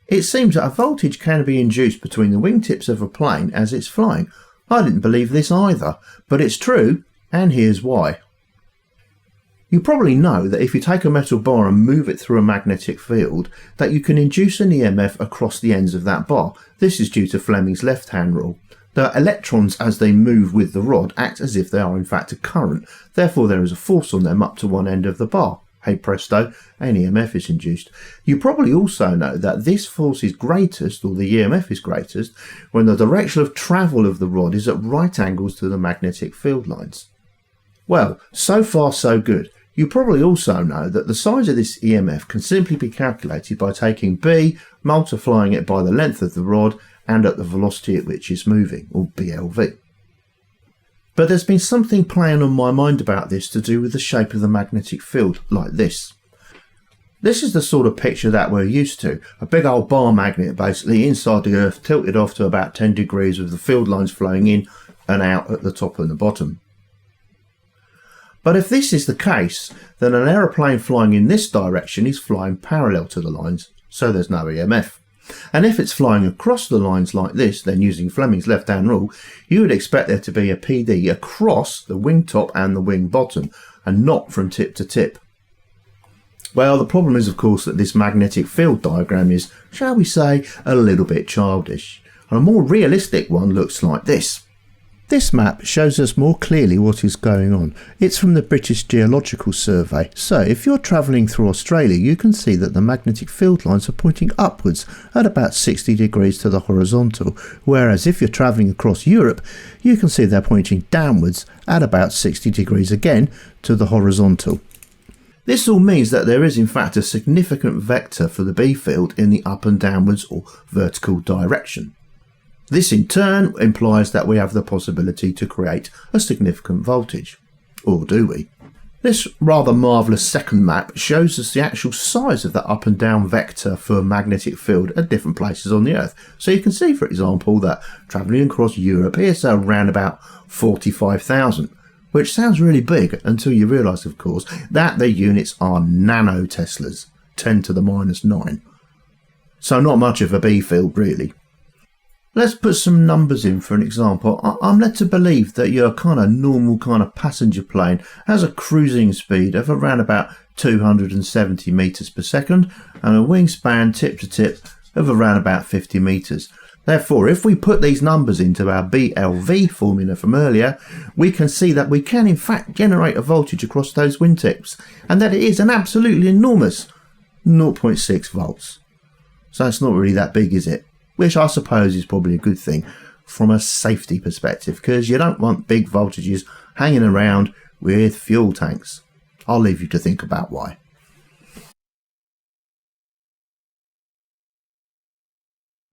It seems that a voltage can be induced between the wingtips of a plane as it's flying. I didn't believe this either, but it's true, and here's why. You probably know that if you take a metal bar and move it through a magnetic field, that you can induce an EMF across the ends of that bar. This is due to Fleming's left-hand rule. The electrons, as they move with the rod, act as if they are in fact a current. Therefore there is a force on them up to one end of the bar. Hey presto, an EMF is induced. You probably also know that this force is greatest, or the EMF is greatest, when the direction of travel of the rod is at right angles to the magnetic field lines. Well, so far so good. You probably also know that the size of this EMF can simply be calculated by taking B, multiplying it by the length of the rod and at the velocity at which it's moving, or BLV. But there's been something playing on my mind about this to do with the shape of the magnetic field, like this. This is the sort of picture that we're used to, a big old bar magnet basically inside the Earth, tilted off to about 10 degrees with the field lines flowing in and out at the top and the bottom. But if this is the case, then an aeroplane flying in this direction is flying parallel to the lines, so there's no EMF. And if it's flying across the lines like this, then using Fleming's left-hand rule, you would expect there to be a PD across the wing top and the wing bottom, and not from tip to tip. Well, the problem is of course that this magnetic field diagram is, shall we say, a little bit childish. And a more realistic one looks like this. This map shows us more clearly what is going on. It's from the British Geological Survey. So if you're travelling through Australia, you can see that the magnetic field lines are pointing upwards at about 60 degrees to the horizontal, whereas if you're travelling across Europe, you can see they're pointing downwards at about 60 degrees again to the horizontal. This all means that there is in fact a significant vector for the B field in the up and downwards or vertical direction. This in turn implies that we have the possibility to create a significant voltage. Or do we? This rather marvellous second map shows us the actual size of the up and down vector for a magnetic field at different places on the Earth. So you can see, for example, that travelling across Europe is around about 45,000, which sounds really big until you realise, of course, that the units are nanoteslas, 10 to the minus 9. So not much of a B field really. Let's put some numbers in for an example. I'm led to believe that your normal passenger plane has a cruising speed of around about 270 meters per second and a wingspan tip to tip of around about 50 meters. Therefore, if we put these numbers into our BLV formula from earlier, we can see that we can in fact generate a voltage across those wingtips, and that it is an absolutely enormous 0.6 volts. So it's not really that big, is it? Which I suppose is probably a good thing from a safety perspective, because you don't want big voltages hanging around with fuel tanks. I'll leave you to think about why.